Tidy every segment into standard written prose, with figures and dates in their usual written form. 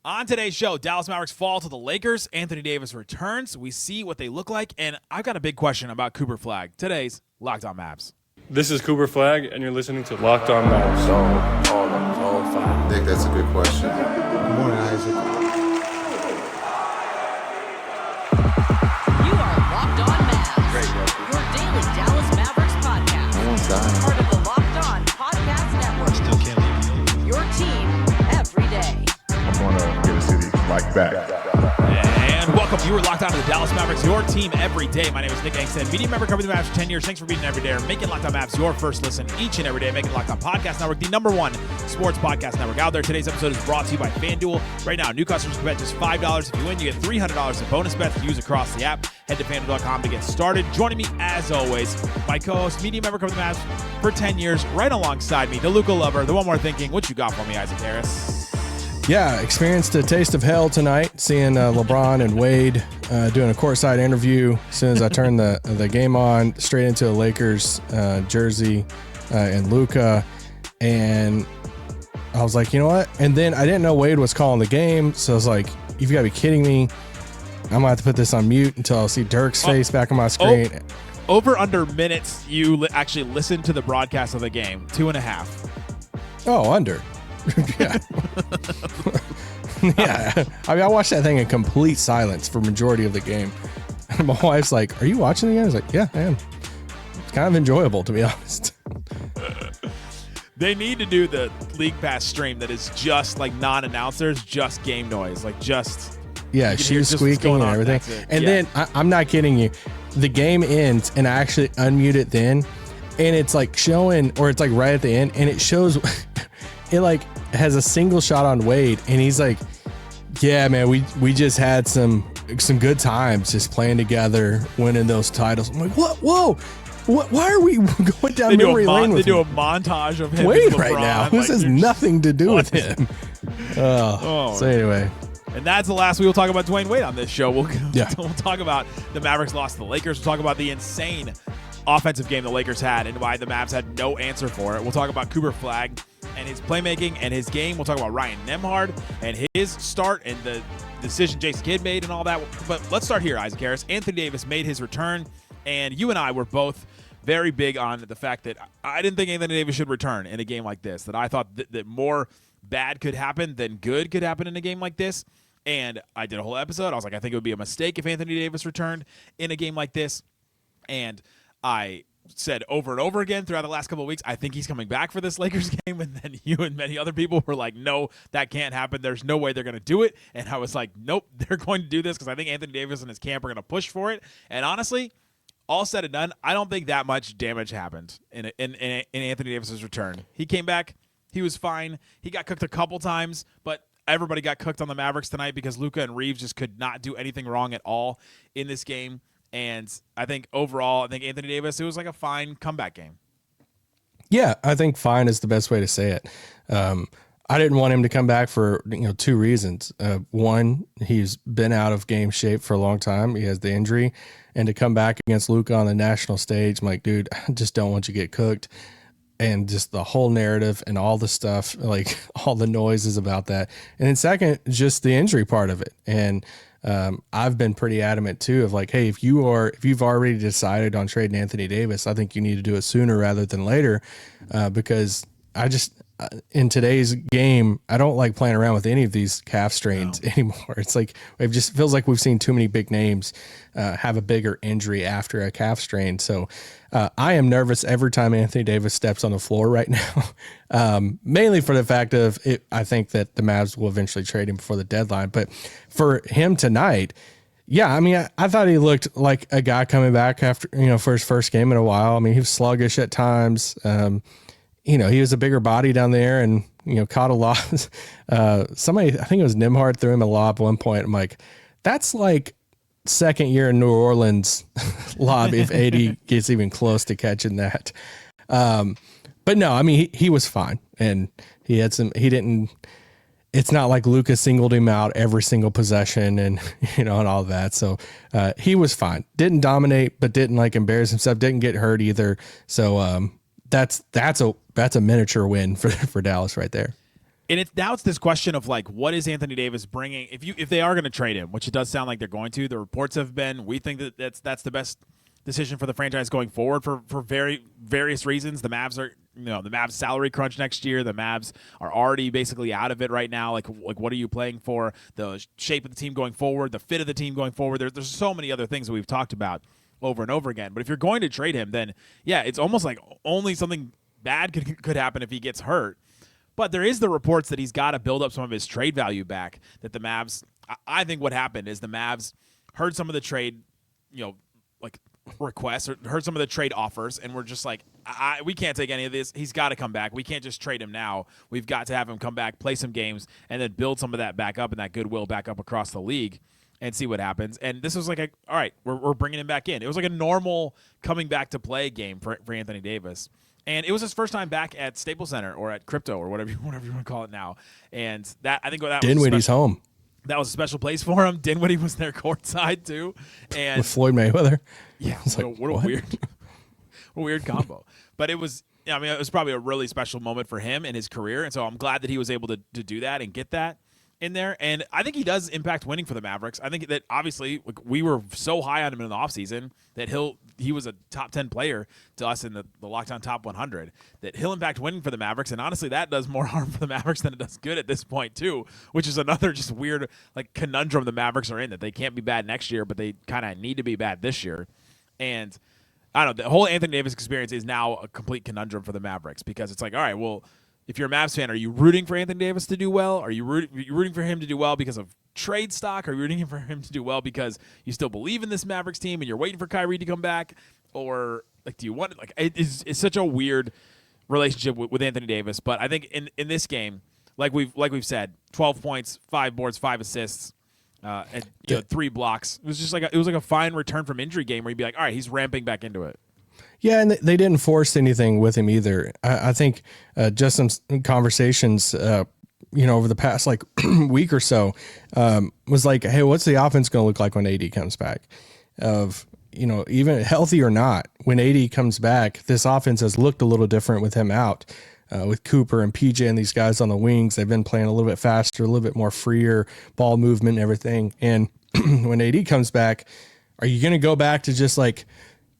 On today's show, Dallas Mavericks fall to the Lakers. Anthony Davis returns. We see what they look like. And I've got a big question about Cooper Flagg. Today's Locked On Mavs. This is Cooper Flagg, and you're listening to Locked On Mavs. Nick, that's a good question. Good morning, Isaac. You are Locked On Mavs, your daily Dallas Mavericks podcast. Part of the Locked On Podcast Network. Still can't leave. Your team every day. I'm going to get a city like that. And welcome. You are Locked On to the Dallas Mavericks, your team every day. My name is Nick Angstadt, media member covering the Mavs for 10 years. Thanks for being every day or making Locked On Mavs your first listen each and every day. Making Locked On Podcast Network, the #1 sports podcast network out there. Today's episode is brought to you by FanDuel. Right now, new customers can bet just $5. If you win, you get $300 in bonus bets to use across the app. Head to FanDuel.com to get started. Joining me, as always, my co-host, media member covering the Mavs for 10 years, right alongside me, the Luka lover, the one more thinking. What you got for me, Isaac Harris? Yeah, experienced a taste of hell tonight, seeing LeBron and Wade doing a courtside interview. As soon as I turned the game on, straight into a Lakers jersey and Luka, and I was like, you know what? And then I didn't know Wade was calling the game, so I was like, you've got to be kidding me. I'm gonna have to put this on mute until I see Dirk's face back on my screen. Over under minutes, you actually listened to the broadcast of the game. 2.5. Oh, under. Yeah. Yeah. I mean, I watched that thing in complete silence for majority of the game. And my wife's like, are you watching the game? I was like, yeah, I am. It's kind of enjoyable, to be honest. They need to do the League Pass stream that is just like non-announcers, just game noise. Like just... Yeah, shoes squeaking and everything. And then, I'm not kidding you, the game ends and I actually unmute it then. And it's like showing, or it's like right at the end, and it shows... It like has a single shot on Wade, and he's like, "Yeah, man, we just had some good times just playing together, winning those titles." I'm like, "What? Whoa! What? Why are we going down memory lane with They do a montage of him Wade and right now? This has nothing to do with him." So anyway. And that's the last we will talk about Dwayne Wade on this show. We'll talk about the Mavericks lost to the Lakers. We'll talk about the insane offensive game the Lakers had and why the Mavs had no answer for it. We'll talk about Cooper Flagg and his playmaking and his game. We'll talk about Ryan Nembhard and his start and the decision Jason Kidd made and all that. But let's start here, Isaac Harris. Anthony Davis made his return, and you and I were both very big on the fact that I didn't think Anthony Davis should return in a game like this, that I thought that more bad could happen than good could happen in a game like this. And I did a whole episode. I was like, I think it would be a mistake if Anthony Davis returned in a game like this. And I said over and over again throughout the last couple of weeks, I think he's coming back for this Lakers game. And then you and many other people were like, no, that can't happen. There's no way they're going to do it. And I was like, nope, they're going to do this because I think Anthony Davis and his camp are going to push for it. And honestly, all said and done, I don't think that much damage happened in Anthony Davis's return. He came back. He was fine. He got cooked a couple times, but everybody got cooked on the Mavericks tonight because Luka and Reaves just could not do anything wrong at all in this game. And I think overall, Anthony Davis, it was like a fine comeback game. Yeah, I think fine is the best way to say it. I didn't want him to come back for two reasons. One, he's been out of game shape for a long time. He has the injury. And to come back against Luka on the national stage, I'm like, dude, I just don't want you to get cooked. And just the whole narrative and all the stuff, like all the noises about that. And then second, just the injury part of it. And I've been pretty adamant too of like, hey, if you've already decided on trading Anthony Davis, I think you need to do it sooner rather than later, because I just in today's game, I don't like playing around with any of these calf strains anymore. It's like it just feels like we've seen too many big names have a bigger injury after a calf strain. So I am nervous every time Anthony Davis steps on the floor right now, mainly for the fact of it. I think that the Mavs will eventually trade him before the deadline. But for him tonight, yeah, I mean, I thought he looked like a guy coming back after, for his first game in a while. I mean, he was sluggish at times. He was a bigger body down there and, caught a lob. Somebody, I think it was Nembhard, threw him a lob at one point. I'm like, that's like second year in New Orleans lob if AD gets even close to catching that. But no, I mean, he was fine. And it's not like Luka singled him out every single possession and, and all that. So he was fine. Didn't dominate, but didn't like embarrass himself. Didn't get hurt either. So that's a miniature win for Dallas right there. And now it's this question of like, what is Anthony Davis bringing? If they are going to trade him, which it does sound like they're going to, the reports have been, we think that that's the best decision for the franchise going forward for various reasons. The Mavs are, the Mavs salary crunch next year. The Mavs are already basically out of it right now. Like what are you playing for? The shape of the team going forward, the fit of the team going forward. There's so many other things that we've talked about over and over again. But if you're going to trade him, then yeah, it's almost like only something bad could happen if he gets hurt. But there is the reports that he's got to build up some of his trade value back. That the Mavs, I think what happened is the Mavs heard some of the trade, like requests, or heard some of the trade offers, and we're just like, we can't take any of this. He's got to come back. We can't just trade him now. We've got to have him come back, play some games, and then build some of that back up and that goodwill back up across the league and see what happens. And this was like, all right, we're bringing him back in. It was like a normal coming back to play game for Anthony Davis. And it was his first time back at Staples Center or at Crypto or whatever you want to call it now. And that, I think that Dinwiddie's home. That was a special place for him. Dinwiddie was there courtside too. And with Floyd Mayweather. Yeah, what a weird combo. But it was, it was probably a really special moment for him in his career. And so I'm glad that he was able to do that and get that in there. And I think he does impact winning for the Mavericks. I think that obviously we were so high on him in the offseason that he was a top 10 player to us in the Lockdown Top 100, that he'll impact winning for the Mavericks. And honestly, that does more harm for the Mavericks than it does good at this point too, which is another just weird like conundrum the Mavericks are in, that they can't be bad next year, but they kind of need to be bad this year. And I don't know, the whole Anthony Davis experience is now a complete conundrum for the Mavericks, because it's like, all right, well, if you're a Mavs fan, are you rooting for Anthony Davis to do well? Are you rooting for him to do well because of trade stock? Are you rooting for him to do well because you still believe in this Mavericks team and you're waiting for Kyrie to come back? Or like, do you want it's such a weird relationship with Anthony Davis. But I think in this game, like we've said, 12 points, 5 boards, 5 assists, and 3 blocks. It was like a fine return from injury game where you'd be like, all right, he's ramping back into it. Yeah, and they didn't force anything with him either. I think just some conversations, over the past like week or so, was like, hey, what's the offense going to look like when AD comes back? Even healthy or not, when AD comes back, this offense has looked a little different with him out. With Cooper and PJ and these guys on the wings, they've been playing a little bit faster, a little bit more freer ball movement and everything. And when AD comes back, are you going to go back to just like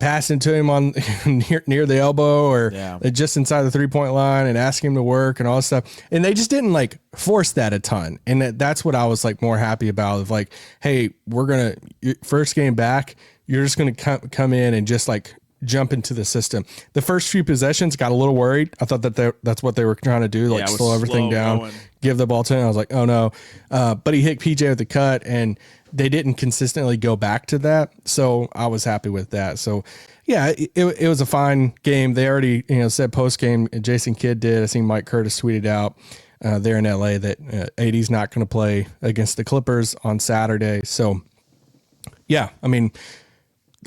passing to him on near the elbow or just inside the 3-point line and asking him to work and all this stuff? And they just didn't like force that a ton. And that's what I was like more happy about, of like, hey, we're going to first game back, you're just going to come in and just like jump into the system. The first few possessions got a little worried. I thought that's what they were trying to do, like slow everything down, give the ball to him. I was like, oh no. But he hit PJ with the cut, and they didn't consistently go back to that. So I was happy with that. So yeah, it was a fine game. They already, said post game, Jason Kidd did. I seen Mike Curtis tweeted out there in LA that AD's not going to play against the Clippers on Saturday. So yeah, I mean,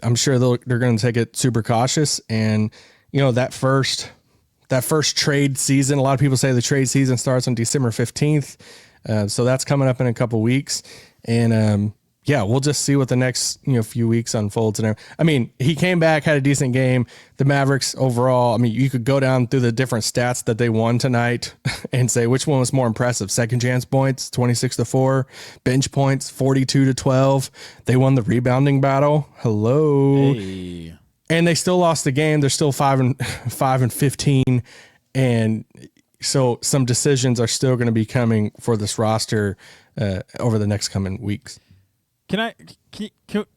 I'm sure they're going to take it super cautious. And, that first trade season, a lot of people say the trade season starts on December 15th. So that's coming up in a couple weeks. And, we'll just see what the next, few weeks unfolds. And I mean, he came back, had a decent game. The Mavericks overall, I mean, you could go down through the different stats that they won tonight and say which one was more impressive. Second chance points, 26-4, bench points, 42-12. They won the rebounding battle. Hello. Hey. And they still lost the game. They're still 5-15. And so some decisions are still going to be coming for this roster over the next coming weeks. Can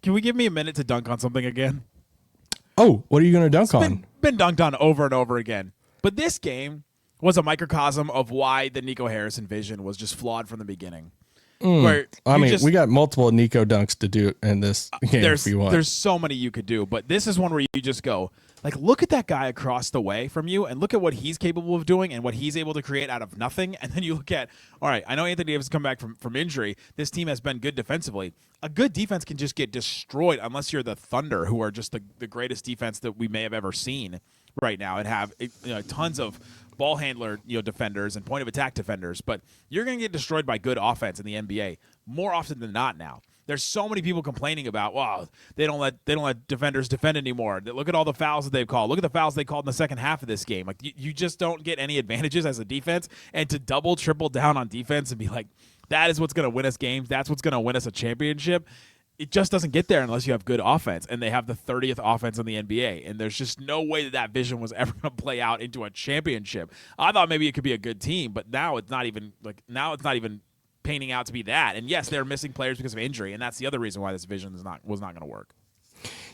we give me a minute to dunk on something again? Oh, what are you going to dunk on? Been dunked on over and over again. But this game was a microcosm of why the Nico Harrison vision was just flawed from the beginning. We got multiple Nico dunks to do in this game if you want. There's so many you could do, but this is one where you just go, like, look at that guy across the way from you and look at what he's capable of doing and what he's able to create out of nothing. And then you look at, all right, I know Anthony Davis has come back from injury. This team has been good defensively. A good defense can just get destroyed unless you're the Thunder, who are just the greatest defense that we may have ever seen right now and have tons of ball handler defenders and point of attack defenders. But you're going to get destroyed by good offense in the NBA more often than not now. There's so many people complaining about, wow, they don't let defenders defend anymore. Look at all the fouls that they've called. Look at the fouls they called in the second half of this game. Like you just don't get any advantages as a defense, and to double, triple down on defense and be like, that is what's going to win us games. That's what's going to win us a championship. It just doesn't get there unless you have good offense, and they have the 30th offense in the NBA, and there's just no way that vision was ever going to play out into a championship. I thought maybe it could be a good team, but now it's not even painting out to be that. And yes, they're missing players because of injury, and that's the other reason why this vision was not going to work.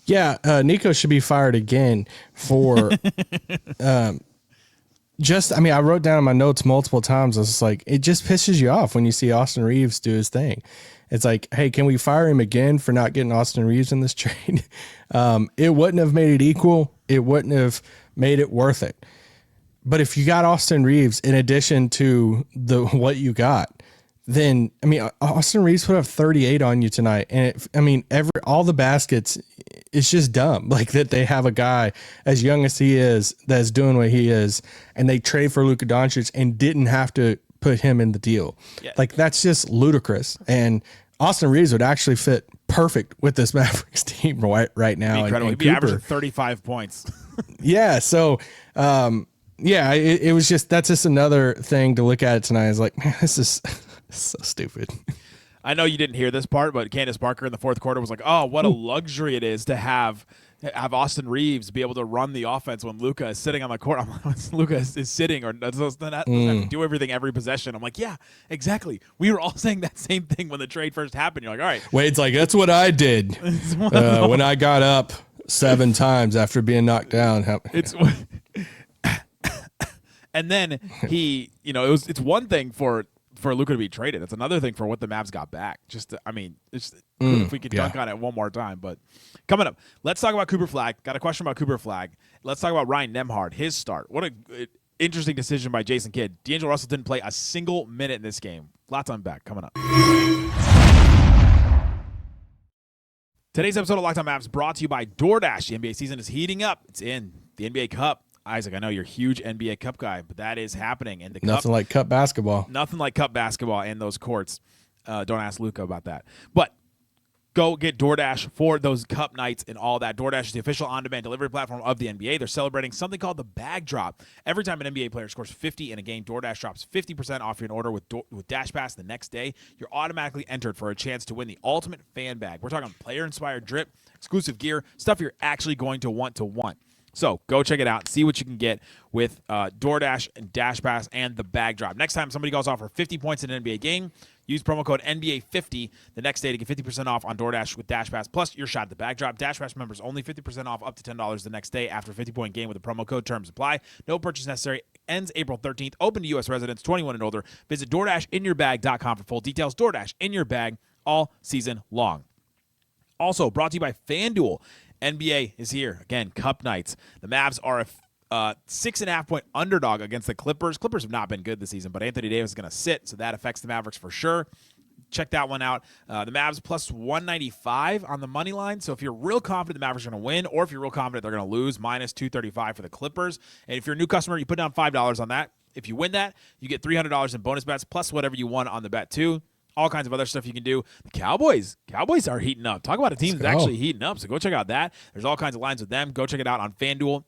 Yeah, Nico should be fired again for I wrote down in my notes multiple times. I was like, it just pisses you off when you see Austin Reaves do his thing. It's like, hey, can we fire him again for not getting Austin Reaves in this trade? It wouldn't have made it equal. It wouldn't have made it worth it. But if you got Austin Reaves in addition to what you got, then, Austin Reaves put up 38 on you tonight. And all the baskets, it's just dumb. Like that they have a guy as young as he is that's doing what he is, and they trade for Luka Doncic and didn't have to put him in the deal. Yeah. Like that's just ludicrous. And Austin Reaves would actually fit perfect with this Mavericks team right now. Incredible. He'd be averaging 35 points. Yeah. So, it was just, that's just another thing to look at it tonight. Is like, man, this is so stupid. I know you didn't hear this part, but Candace Parker in the fourth quarter was like, oh, what a luxury it is to have Austin Reaves be able to run the offense when Luka is sitting on the court. I'm like, Luka is sitting or doesn't have to do everything every possession. I'm like, yeah, exactly. We were all saying that same thing when the trade first happened. You're like, all right. Wade's like, that's what I did when I got up 7 times after being knocked down. And then it's one thing for Luka to be traded. It's another thing for what the Mavs got back. If we could dunk on it one more time. But coming up, let's talk about Cooper Flagg. Got a question about Cooper Flagg. Let's talk about Ryan Nembhard, his start. What an interesting decision by Jason Kidd. D'Angelo Russell didn't play a single minute in this game. Lots on back coming up. Today's episode of Locked On Mavs brought to you by DoorDash. The NBA season is heating up. It's in the NBA Cup. Isaac, I know you're a huge NBA Cup guy, but that is happening. And nothing like Cup basketball. Nothing like Cup basketball in those courts. Don't ask Luka about that. But go get DoorDash for those Cup nights and all that. DoorDash is the official on-demand delivery platform of the NBA. They're celebrating something called the Bag Drop. Every time an NBA player scores 50 in a game, DoorDash drops 50% off your order with Dash Pass the next day. You're automatically entered for a chance to win the ultimate fan bag. We're talking player-inspired drip, exclusive gear, stuff you're actually going to want. So go check it out. See what you can get with DoorDash and Dash Pass and the Bag Drop. Next time somebody goes off for 50 points in an NBA game, use promo code NBA50 the next day to get 50% off on DoorDash with Dash Pass. Plus your shot at the Bag Drop. Dash Pass members only 50% off up to $10 the next day after a 50-point game with the promo code. Terms apply. No purchase necessary. Ends April 13th. Open to U.S. residents 21 and older. Visit DoorDashInYourBag.com for full details. DoorDash in your bag all season long. Also brought to you by FanDuel. NBA is here. Again, Cup nights. The Mavs are a 6.5-point underdog against the Clippers. Clippers have not been good this season, but Anthony Davis is going to sit, so that affects the Mavericks for sure. Check that one out. The Mavs plus 195 on the money line. So if you're real confident the Mavericks are going to win, or if you're real confident they're going to lose, minus 235 for the Clippers. And if you're a new customer, you put down $5 on that. If you win that, you get $300 in bonus bets, plus whatever you won on the bet too. All kinds of other stuff you can do. The Cowboys are heating up. Talk about a team that's actually heating up. So go check out that. There's all kinds of lines with them. Go check it out on FanDuel.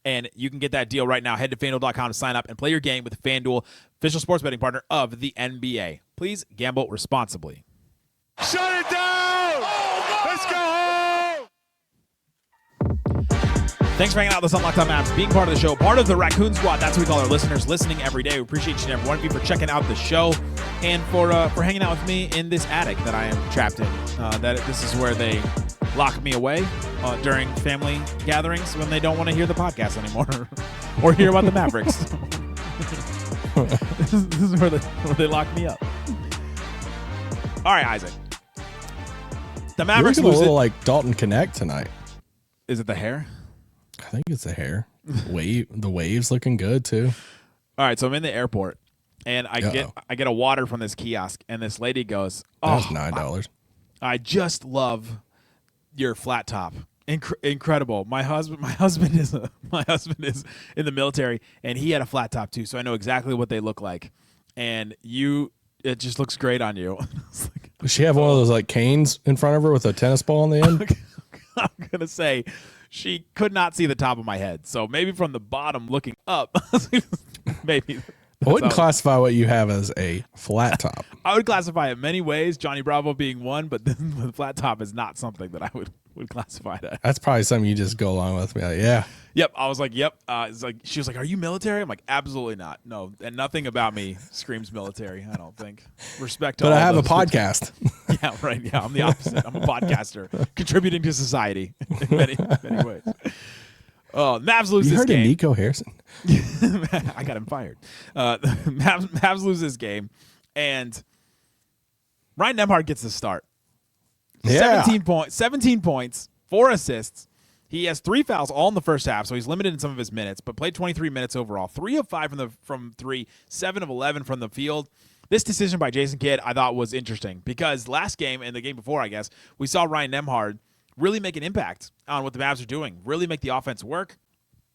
And you can get that deal right now. Head to FanDuel.com to sign up and play your game with FanDuel, official sports betting partner of the NBA. Please gamble responsibly. Shut it down! Let's go home! Thanks for hanging out with us on Locked On Mavs, being part of the show, part of the Raccoon Squad. That's what we call our listeners, listening every day. We appreciate each and every one of you for checking out the show and for hanging out with me in this attic that I am trapped in. This is where they lock me away during family gatherings when they don't want to hear the podcast anymore or hear about the Mavericks. This is where they lock me up. All right, Isaac. The Mavericks lose a little like Dalton Connect tonight. Is it the hair? I think it's the hair. The waves looking good too. All right, so I'm in the airport, and I get a water from this kiosk, and this lady goes, "Oh, that's $9." I just love your flat top. Incredible. My husband is in the military, and he had a flat top too, so I know exactly what they look like. And it just looks great on you. Does she have one of those like canes in front of her with a tennis ball on the end? I'm gonna say she could not see the top of my head, so maybe from the bottom looking up, maybe. I wouldn't classify what you have as a flat top. I would classify it many ways, Johnny Bravo being one, but the flat top is not something that I would classify that. That's probably something you just go along with. Be like, yeah. Yep. I was like, yep. It's like she was like, "Are you military?" I'm like, "Absolutely not. No." And nothing about me screams military. I don't think. Respect to But all I have a those podcast. Yeah, right. Yeah, I'm the opposite. I'm a podcaster contributing to society in many ways. Oh, Mavs lose You this heard game. of Nico Harrison? I got him fired. Mavs lose this game, and Ryan Nembhard gets the start. Yeah. 17 points, 4 assists. He has 3 fouls all in the first half, so he's limited in some of his minutes, but played 23 minutes overall. 3 of 5 from 3, 7 of 11 from the field. This decision by Jason Kidd I thought was interesting because last game and the game before, I guess, we saw Ryan Nembhard really make an impact on what the Mavs are doing, really make the offense work.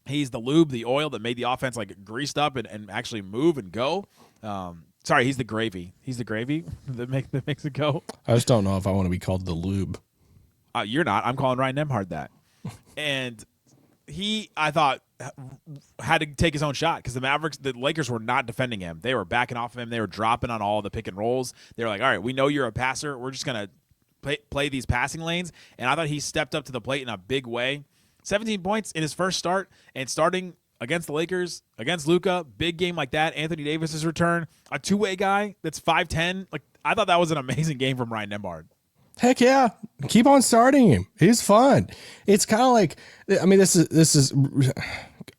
He's the lube, the oil that made the offense like greased up and actually move and go. Sorry, he's the gravy. He's the gravy that makes it go. I just don't know if I want to be called the lube. You're not. I'm calling Ryan Nembhard that. And he, I thought, had to take his own shot because the Lakers were not defending him. They were backing off of him. They were dropping on all the pick and rolls. They were like, all right, we know you're a passer. We're just going to play these passing lanes. And I thought he stepped up to the plate in a big way. 17 points in his first start and starting against the Lakers, against Luka, big game like that. Anthony Davis's return, a two-way guy that's 5'10". Like, I thought that was an amazing game from Ryan Nembhard. Heck yeah. Keep on starting him. He's fun. It's kind of like, I mean, this is,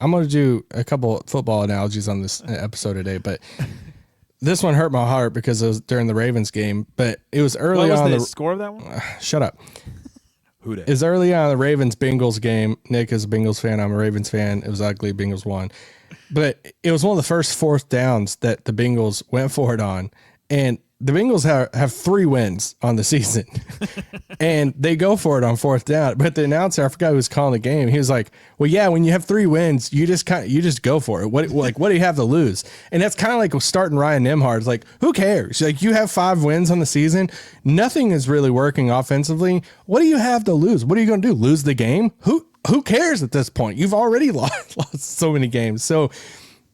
I'm going to do a couple football analogies on this episode today, but this one hurt my heart because it was during the Ravens game, but it was early on. What was the score of that one? Shut up. Who did? It's early on the Ravens-Bengals game. Nick is a Bengals fan. I'm a Ravens fan. It was ugly. Bengals won. But it was one of the first fourth downs that the Bengals went for it on. And the Bengals have 3 wins on the season, and they go for it on fourth down. But the announcer, I forgot who was calling the game. He was like, "Well, yeah, when you have 3 wins, you just go for it. What do you have to lose?" And that's kind of like starting Ryan Nembhard. It's like, who cares? Like, you have 5 wins on the season. Nothing is really working offensively. What do you have to lose? What are you going to do? Lose the game? Who cares at this point? You've already lost so many games. So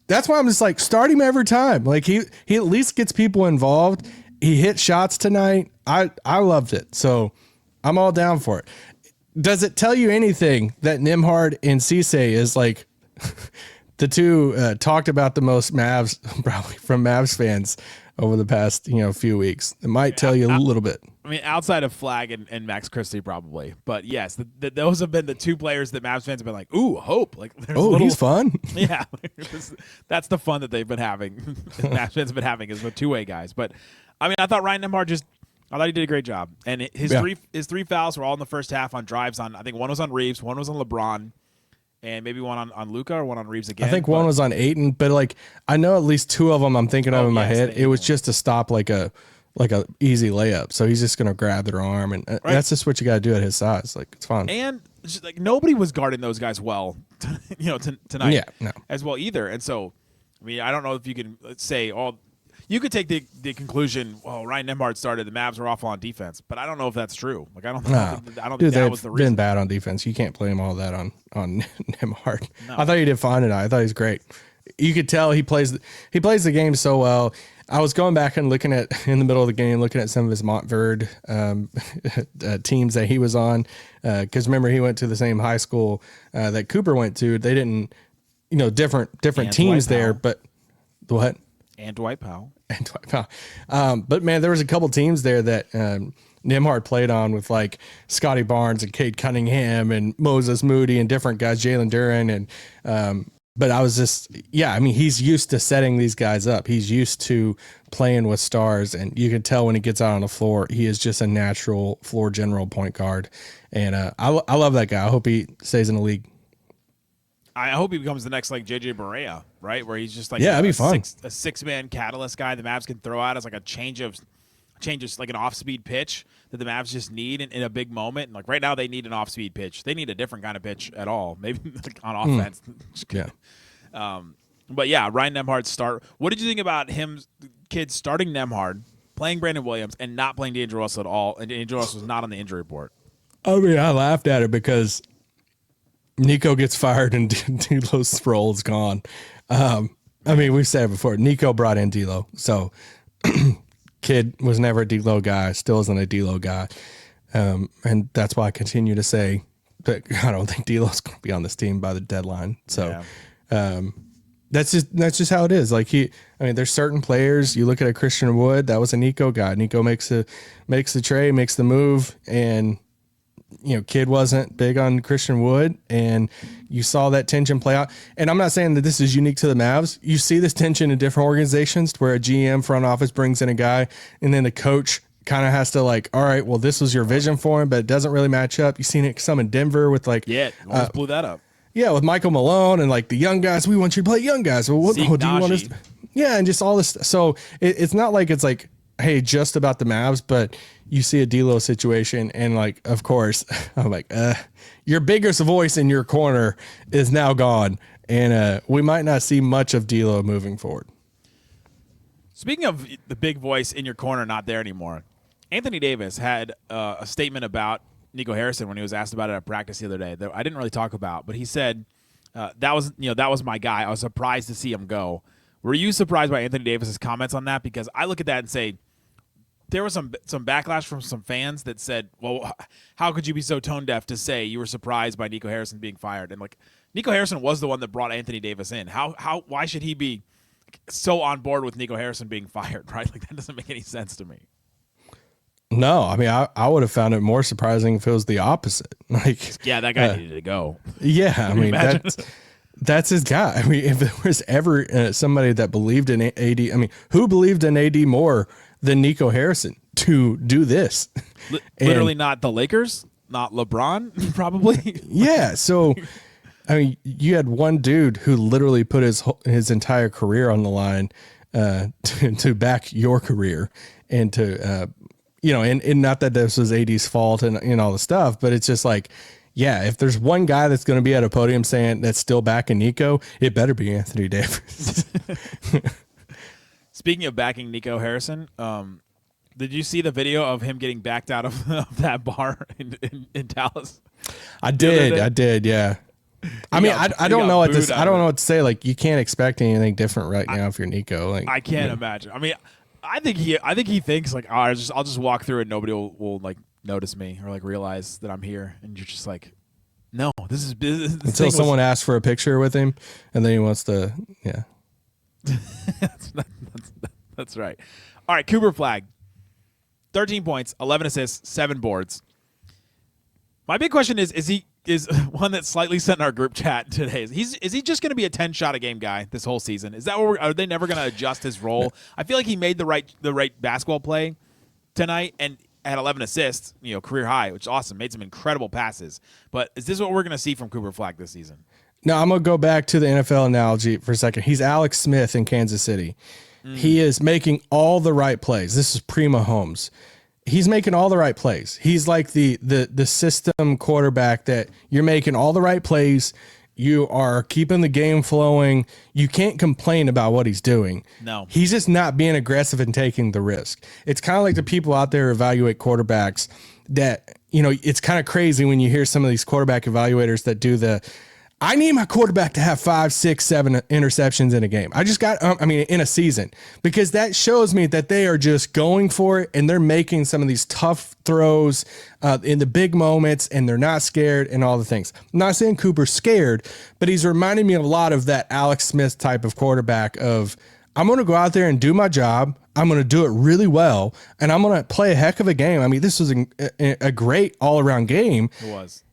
that's why I'm just like, start him every time. Like, he at least gets people involved. He hit shots tonight. I loved it. So I'm all down for it. Does it tell you anything that Nembhard and Cisse is like the two talked about the most Mavs, probably from Mavs fans over the past few weeks? It might tell you a little bit. I mean, outside of Flagg and Max Christie, probably. But yes, those have been the 2 players that Mavs fans have been like, ooh, hope. Like, he's fun. Yeah, that's the fun that they've been having. Mavs fans have been having is with 2-way guys. But I mean, I thought Ryan Nembhard I thought he did a great job. And his 3 fouls were all in the first half on drives on. I think one was on Reaves, one was on LeBron, and maybe one on Luka or one on Reaves again. I think one was on Ayton, but like I know at least 2 of them I'm thinking of in my head. It was just to stop like a easy layup. So he's just gonna grab their arm, and that's just what you got to do at his size. Like, it's fun. And just, like, nobody was guarding those guys well, tonight. Yeah, no. As well either. And so, I mean, I don't know if you can say you could take the conclusion, well, Ryan Nembhard started, the Mavs were awful on defense, but I don't know if that's true. Like, I don't think that was the reason. Been bad on defense. You can't blame all that on Nembhard. No. I thought he did fine tonight. I thought he's great. You could tell he plays the game so well. I was going back and looking at in the middle of the game, looking at some of his Montverde teams that he was on, because remember he went to the same high school that Cooper went to. They didn't, different teams there, but what? And Dwight Powell. But man, there was a couple teams there that Nembhard played on with like Scotty Barnes and Cade Cunningham and Moses Moody and different guys, Jalen Duren. And but I was just, I mean, he's used to setting these guys up. He's used to playing with stars, and you can tell when he gets out on the floor, he is just a natural floor general point guard. And I love that guy. I hope he stays in the league. I hope he becomes the next like JJ Barea, right? Where he's just like that'd be fun. A 6-man catalyst guy the Mavs can throw out as like a change of like an off-speed pitch that the Mavs just need in a big moment. And like right now they need an off-speed pitch. They need a different kind of pitch at all. Maybe like on offense. But yeah, Ryan Nembhard start. What did you think about him, kids starting Nembhard, playing Brandon Williams and not playing D'Angelo Russell at all, and D'Angelo Russell was not on the injury report? I mean, I laughed at it because Nico gets fired and D'Lo's Sproul is gone. I mean, we've said it before. Nico brought in D'Lo, so kid was never a D'Lo guy, still isn't a D'Lo guy, and that's why I continue to say that I don't think D'Lo's going to be on this team by the deadline. So that's just how it is. Like there's certain players. You look at a Christian Wood, that was a Nico guy. Nico makes the trade, makes the move, and kid wasn't big on Christian Wood, and you saw that tension play out. And I'm not saying that this is unique to the Mavs. You see this tension in different organizations where a GM front office brings in a guy, and then the coach kind of has to all right, well, this was your vision for him, but it doesn't really match up. You've seen it some in Denver with almost blew that up. Yeah, with Michael Malone and the young guys. We want you to play young guys. Well, what do you want us? Yeah, and just all this. So it's not like it's hey, just about the Mavs, but you see a D'Lo situation, and of course, I'm your biggest voice in your corner is now gone, and we might not see much of D'Lo moving forward. Speaking of the big voice in your corner not there anymore, Anthony Davis had a statement about Nico Harrison when he was asked about it at practice the other day that I didn't really talk about, but he said that was my guy. I was surprised to see him go. Were you surprised by Anthony Davis's comments on that? Because I look at that and say there was some backlash from some fans that said, well, how could you be so tone deaf to say you were surprised by Nico Harrison being fired? And Nico Harrison was the one that brought Anthony Davis in. Why should he be so on board with Nico Harrison being fired, right? That doesn't make any sense to me. No, I mean, I would have found it more surprising if it was the opposite. Yeah, that guy needed to go. Yeah, I mean, that's his guy. I mean, if there was ever somebody that believed in AD, I mean, who believed in AD more than Nico Harrison to do this? Literally not the Lakers, not LeBron, probably. Yeah, so I mean, you had one dude who literally put his entire career on the line to back your career and to and not that this was AD's fault and all the stuff, but it's just if there's one guy that's going to be at a podium saying that's still backing Nico, it better be Anthony Davis. Speaking of backing Nico Harrison, did you see the video of him getting backed out of that bar in Dallas? I did. Yeah. I mean, I don't know what I don't know what to say. You can't expect anything different right now if you're Nico. I can't imagine. I mean, I think he thinks I'll just walk through and nobody will notice me or realize that I'm here, and you're just no, this is business. Until someone asks for a picture with him, and then he wants to, yeah. That's right. All right, Cooper Flagg, 13 points, 11 assists, 7 boards. My big question is one that slightly sent in our group chat today. Is he just going to be a 10-shot a game guy this whole season? Is that what are they never going to adjust his role? I feel like he made the right basketball play tonight and had 11 assists, career high, which is awesome. Made some incredible passes. But is this what we're going to see from Cooper Flagg this season? No, I'm going to go back to the NFL analogy for a second. He's Alex Smith in Kansas City. He is making all the right plays. This is pre-Mahomes. He's making all the right plays. He's like the system quarterback that you're making all the right plays. You are keeping the game flowing. You can't complain about what he's doing. No. He's just not being aggressive and taking the risk. It's kind of like the people out there who evaluate quarterbacks that, it's kind of crazy when you hear some of these quarterback evaluators that do I need my quarterback to have 5, 6, 7 interceptions in a game. In a season, because that shows me that they are just going for it and they're making some of these tough throws in the big moments and they're not scared and all the things. I'm not saying Cooper's scared, but he's reminding me a lot of that Alex Smith type of quarterback of, I'm going to go out there and do my job. I'm going to do it really well. And I'm going to play a heck of a game. I mean, this was a great all around game. It was.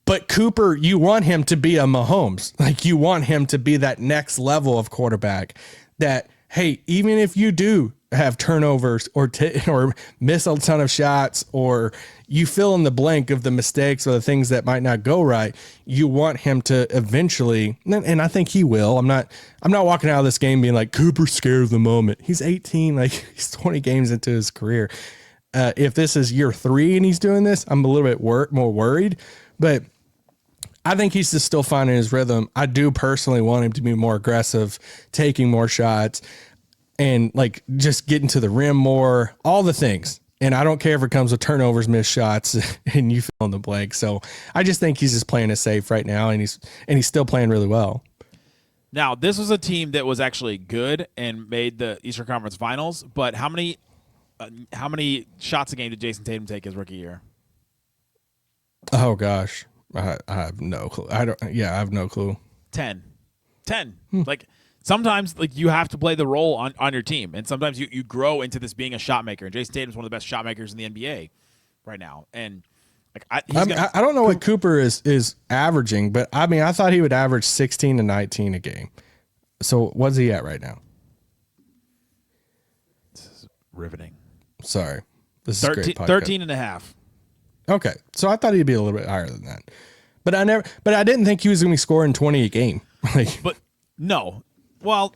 But Cooper, you want him to be a Mahomes. You want him to be that next level of quarterback that, hey, even if you do have turnovers or miss a ton of shots or you fill in the blank of the mistakes or the things that might not go right, you want him to eventually, and I think he will. I'm not walking out of this game being Cooper's scared of the moment. He's 18, he's 20 games into his career. If this is year 3 and he's doing this, I'm a little bit more worried. But I think he's just still finding his rhythm. I do personally want him to be more aggressive, taking more shots. and like just getting to the rim more, all the things. And I don't care if it comes with turnovers, missed shots, and you fill in the blank. So I just think he's just playing it safe right now, and he's still playing really well. Now, this was a team that was actually good and made the Eastern Conference Finals, but how many shots a game did Jason Tatum take his rookie year? Oh gosh, I have no clue. I have no clue. 10. Like sometimes, like you have to play the role on your team, and sometimes you grow into this being a shot maker. And Jason Tatum's one of the best shot makers in the NBA right now. And like I don't know what Cooper is averaging, but I mean I thought he would average 16 to 19 a game. So what's he at right now? This is riveting. Sorry, this is 13 and a half. Okay, so I thought he'd be a little bit higher than that, but I didn't think he was going to be scoring 20 a game. But no, well,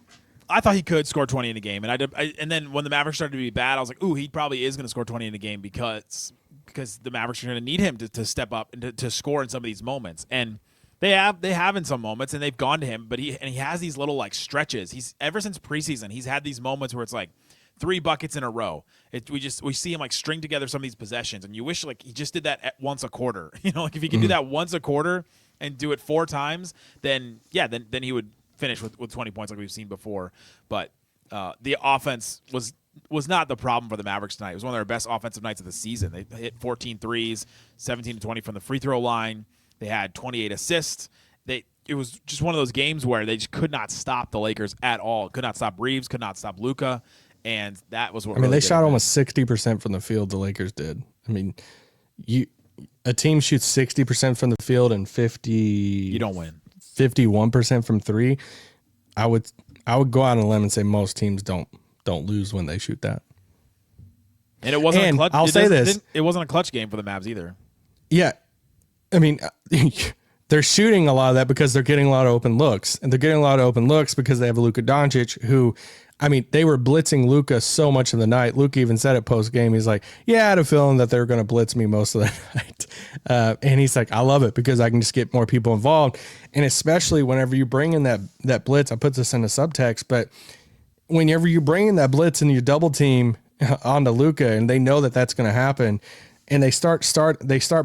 I thought he could score 20 in a game, and and then when the Mavericks started to be bad, I was like, ooh, he probably is going to score 20 in a game because the Mavericks are going to need him to step up and to score in some of these moments, and they have in some moments, and they've gone to him, but he has these little like stretches. He's ever since preseason, he's had these moments where it's like 3 buckets in a row. We see him like string together some of these possessions, and you wish like he just did that once a quarter. You know, like if he could do that once a quarter and do it 4 times, then he would finish with 20 points like we've seen before. But the offense was not the problem for the Mavericks tonight. It was one of their best offensive nights of the season. They hit 14 threes, 17 to 20 from the free throw line. They had 28 assists. It was just one of those games where they just could not stop the Lakers at all. Could not stop Reaves. Could not stop Luka. And that was what. I mean, they shot almost 60% from the field. The Lakers did. I mean, a team shoots 60% from the field and 50. You don't win. 51% from 3. I would go out on a limb and say most teams don't lose when they shoot that. And it wasn't. A clutch. I'll say this: it wasn't a clutch game for the Mavs either. Yeah, I mean, they're shooting a lot of that because they're getting a lot of open looks, and they're getting a lot of open looks because they have Luka Doncic, who, I mean, they were blitzing Luka so much of the night. Luka even said it post game. He's like, "Yeah, I had a feeling that they were going to blitz me most of the night," and he's like, "I love it because I can just get more people involved." And especially whenever you bring in that blitz, I put this in the subtext, but whenever you bring in that blitz and you double team onto Luka, and they know that that's going to happen, and they start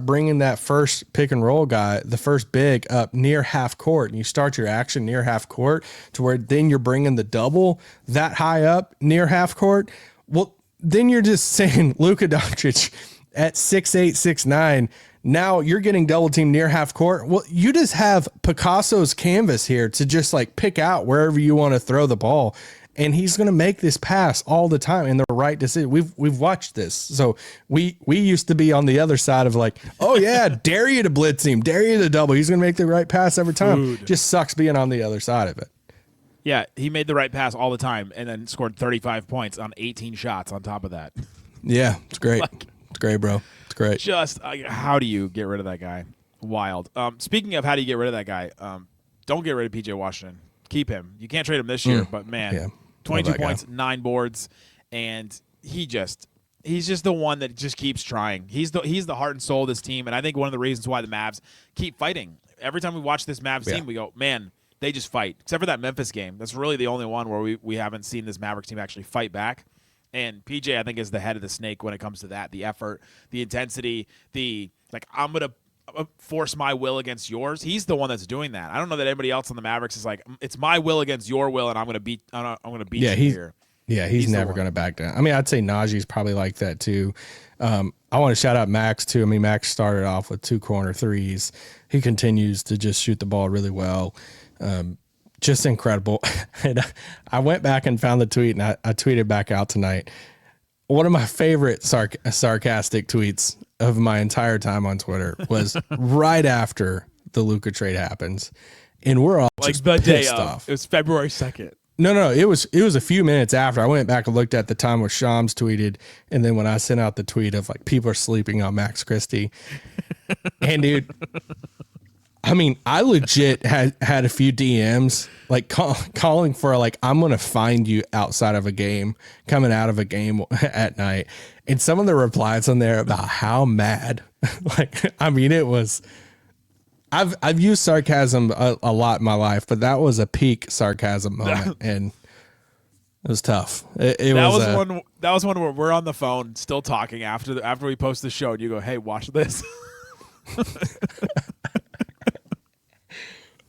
bringing that first pick and roll guy, the first big, up near half court, and you start your action near half court to where then you're bringing the double that high up near half court. Well, then you're just saying Luka Doncic at 6'8", 6'9", now you're getting double teamed near half court. Well, you just have Picasso's canvas here to just like pick out wherever you want to throw the ball. And he's going to make this pass all the time in the right decision. We've watched this. So we used to be on the other side of like, oh yeah, dare you to blitz him, dare you to double. He's going to make the right pass every time. Just sucks being on the other side of it. Yeah, he made the right pass all the time and then scored 35 points on 18 shots on top of that. Yeah, it's great. It's great, bro. It's great. Just how do you get rid of that guy? Wild. Speaking of how do you get rid of that guy, don't get rid of PJ Washington. Keep him. You can't trade him this year, but man. Yeah. 22 points, 9 boards, and he's just the one that just keeps trying. He's the heart and soul of this team, and I think one of the reasons why the Mavs keep fighting. Every time we watch this Mavs team, we go, man, they just fight. Except for that Memphis game. That's really the only one where we haven't seen this Mavericks team actually fight back. And PJ, I think, is the head of the snake when it comes to that. The effort, the intensity, I'm going to force my will against yours. He's the one that's doing that. I don't know that anybody else on the Mavericks is like, it's my will against your will, and I'm going to beat you here. Yeah, he's never going to back down. I mean, I'd say Naji's probably like that too. I want to shout out Max too. I mean, Max started off with 2 corner threes. He continues to just shoot the ball really well. Just incredible. And I went back and found the tweet, and I tweeted back out tonight. One of my favorite sarcastic tweets of my entire time on Twitter was right after the Luka trade happens, and we're all like just the day pissed of. off. It was February 2nd. No, it was a few minutes after. I went back and looked at the time where Shams tweeted, and then when I sent out the tweet of like people are sleeping on Max Christie, and dude, I mean, I legit had a few DMs like calling for like, I'm going to find you outside of a game, coming out of a game at night. And some of the replies on there about how mad, like, I mean, it was, I've used sarcasm a lot in my life, but that was a peak sarcasm moment. And It was tough. That was one where we're on the phone still talking after we post the show, and you go, "Hey, watch this."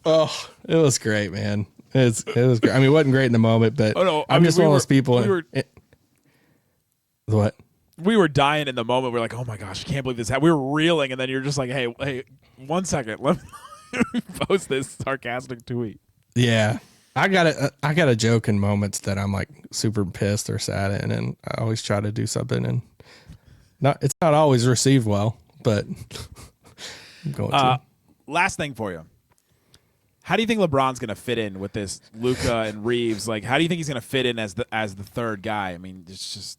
Oh, it was great, man. It was great. I mean, it wasn't great in the moment, but I'm just one of those people. What? We were dying in the moment. We're like, "Oh my gosh, I can't believe this happened." We were reeling, and then you're just like, "Hey, 1 second, let me post this sarcastic tweet." Yeah, I got a joke in moments that I'm like super pissed or sad in, and I always try to do something, and it's not always received well, but I'm going to. Last thing for you. How do you think LeBron's going to fit in with this Luka and Reaves? Like, how do you think he's going to fit in as the third guy? I mean, it's just.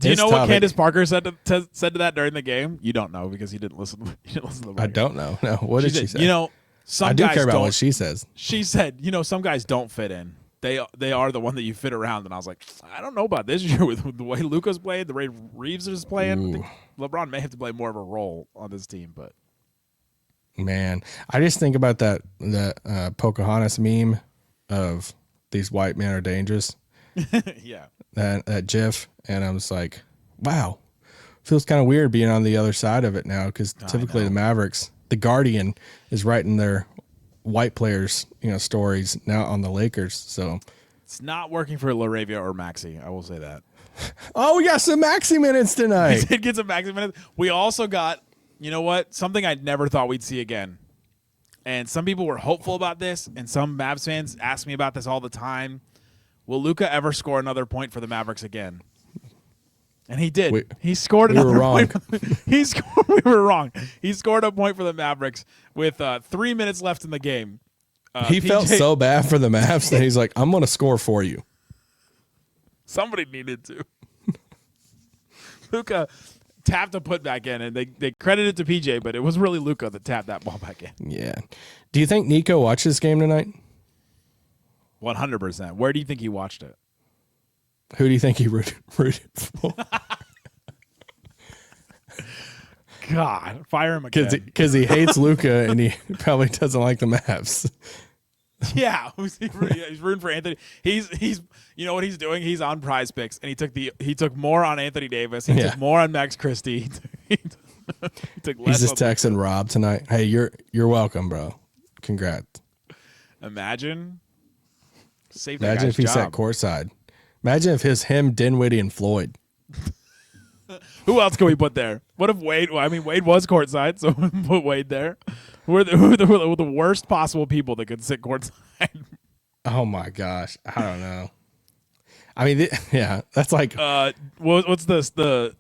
Do you know what Candace Parker said to that during the game? You don't know because you didn't listen. To the I don't know. No, what did she say? You know, some I do guys care about don't, what she says. She said, you know, some guys don't fit in. They are the one that you fit around. And I was like, I don't know about this year with the way Luka's played, the way Reaves is playing. I think LeBron may have to play more of a role on this team, but. Man, I just think about that Pocahontas meme of these white men are dangerous. Yeah. That GIF, and I was like, wow, feels kind of weird being on the other side of it now because typically the Mavericks, the Guardian is writing their white players, stories now on the Lakers. So it's not working for LaRavia or Maxey. I will say that. Oh, we got some Maxey minutes tonight. We did get some Maxey minutes. We also got. You know what? Something I never thought we'd see again. And some people were hopeful about this, and some Mavs fans ask me about this all the time. Will Luka ever score another point for the Mavericks again? And he did. He scored another point. We were wrong. He scored a point for the Mavericks with 3 minutes left in the game. He felt so bad for the Mavs that he's like, I'm going to score for you. Somebody needed to. Luka tapped a put back in, and they credited it to PJ, but it was really Luka that tapped that ball back in. Yeah. Do you think Nico watched this game tonight? 100%. Where do you think he watched it? Who do you think he rooted for? God, fire him again. Because he hates Luka, and he probably doesn't like the Mavs. Yeah, he's rooting for Anthony. He's you know what he's doing? He's on Prize Picks, and he took more on Anthony Davis. He took more on Max Christie. He took less. He's just texting Rob tonight. Hey, you're welcome, bro. Congrats. Imagine if he sat courtside. Imagine if him, Dinwiddie, and Floyd. Who else can we put there? What if Wade? Well, I mean, Wade was courtside, so put Wade there. Who are the worst possible people that could sit courtside? Oh my gosh, I don't know. I mean, that's like what's this? The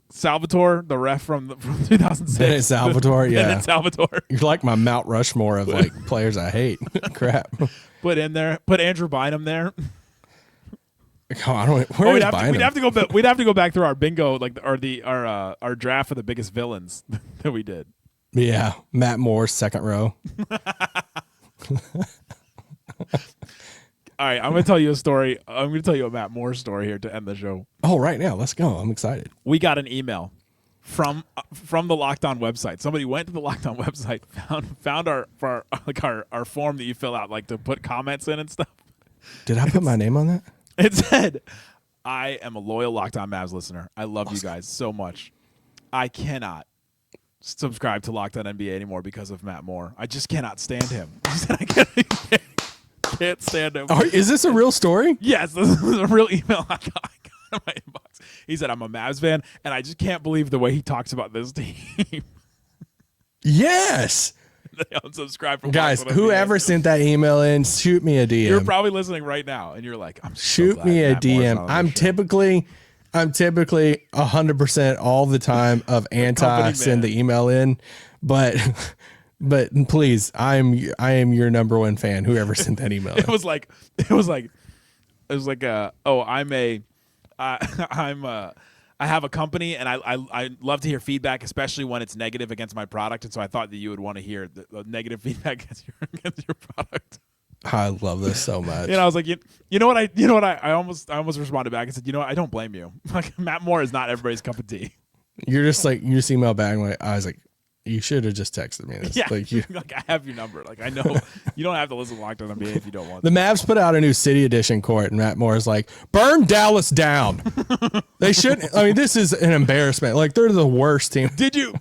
Salvatore, the ref from 2006. Bennett Salvatore, yeah. Bennett Salvatore. You're like my Mount Rushmore of like players I hate. Crap. Put Andrew Bynum there. Oh, I don't. We'd have to go back through our bingo, our draft for the biggest villains that we did. Yeah, Matt Moore, second row. All right, I'm going to tell you a story. I'm going to tell you a Matt Moore story here to end the show. Oh, right now, let's go. I'm excited. We got an email from the Locked On website. Somebody went to the Locked On website, found our form that you fill out, like to put comments in and stuff. Did I put my name on that? It said, "I am a loyal Locked On Mavs listener. I love you guys so much. I cannot subscribe to Locked On NBA anymore because of Matt Moore. I just cannot stand him." He said, "I can't stand him." Is this a real story? Yes, this is a real email I got in my inbox. He said, "I'm a Mavs fan, and I just can't believe the way he talks about this team." Yes. They unsubscribe from guys. Whoever sent that email in, shoot me a DM. You're probably listening right now, and you're like, "I'm shoot me a DM." I'm typically 100% all the time of anti send the email in, but please, I am your number one fan. Whoever sent that email, it was like, I have a company, and I love to hear feedback, especially when it's negative against my product. And so I thought that you would want to hear the negative feedback against your product. I love this so much. And I was like, you know what? I almost responded back and said, you know what? I don't blame you. Like, Matt Moore is not everybody's cup of tea. You just email back and I was like, You should have just texted me this. Yeah, Like, you, like I have your number. Like I know you don't have to listen to Locked On NBA if you don't want. the Mavs put out a new City Edition court, and Matt Moore is like, "Burn Dallas down." They shouldn't. I mean, this is an embarrassment. Like, they're the worst team. Did you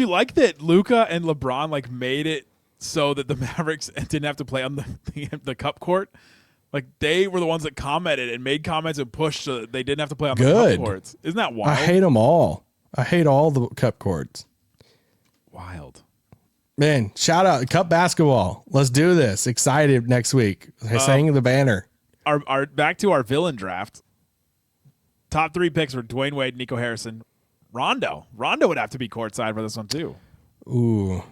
like that Luka and LeBron like made it so that the Mavericks didn't have to play on the cup court? Like they were the ones that commented and made comments and pushed so that they didn't have to play on the cup courts. Isn't that wild? I hate them all. I hate all the cup courts. Wild. Man, shout out Cup basketball. Let's do this. Excited next week. Saying the banner. Our back to our villain draft. Top 3 picks were Dwayne Wade, Nico Harrison, Rondo. Rondo would have to be courtside for this one too. Ooh.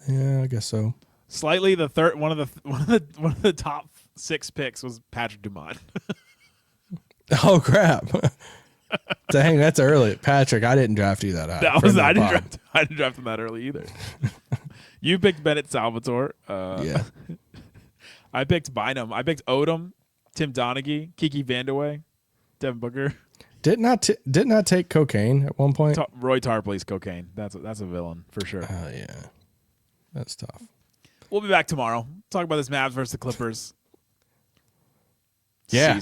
Yeah, I guess so. Slightly the third one of the top 6 picks was Patrick Dumont. Oh crap. Dang, that's early. Patrick, I didn't draft you that high. I didn't draft him that early either. You picked Bennett Salvatore. Yeah. I picked Bynum. I picked Odom, Tim Donaghy, Kiki Vandeweghe, Devin Booker. Didn't I take cocaine at one point? Roy Tarpley's cocaine. That's a villain for sure. Oh yeah. That's tough. We'll be back tomorrow. Talk about this Mavs versus the Clippers. Yeah.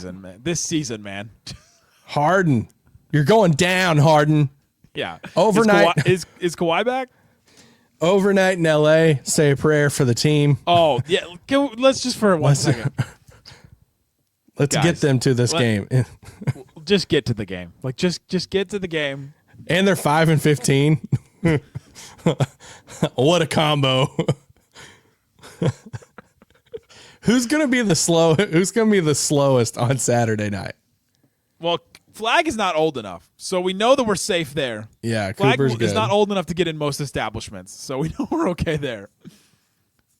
This season, man. Harden. You're going down, Harden. Yeah. Overnight. Is Kawhi back? Overnight in LA. Say a prayer for the team. Oh, yeah. Let's just for one second. Let's get them to this game. Just get to the game. Like just get to the game. And they're 5-15. What a combo. Who's gonna be the slowest on Saturday night? Well, Flagg is not old enough, so we know that we're safe there. Yeah, Flagg Cooper's is good. not old enough to get in most establishments, so we know we're okay there.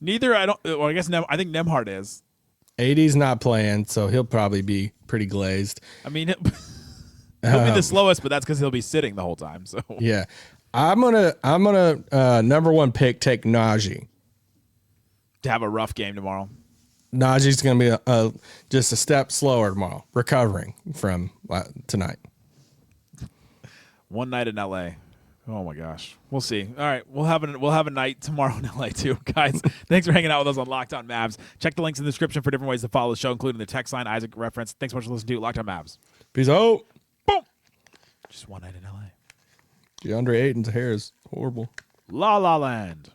I guess I think Nembhard is. AD's not playing, so he'll probably be pretty glazed. I mean, he'll be the slowest, but that's because he'll be sitting the whole time. So yeah, I'm gonna number 1 pick take Naji. to have a rough game tomorrow. Naji's going to be just a step slower tomorrow, recovering from tonight. One night in LA. Oh my gosh. We'll see. All right, we'll have a night tomorrow in LA too, guys. Thanks for hanging out with us on Locked On Mavs. Check the links in the description for different ways to follow the show, including the text line Isaac reference. Thanks so much for listening to Locked On Mavs. Peace out. Boom. Just one night in LA. DeAndre Ayton's hair is horrible. La La Land.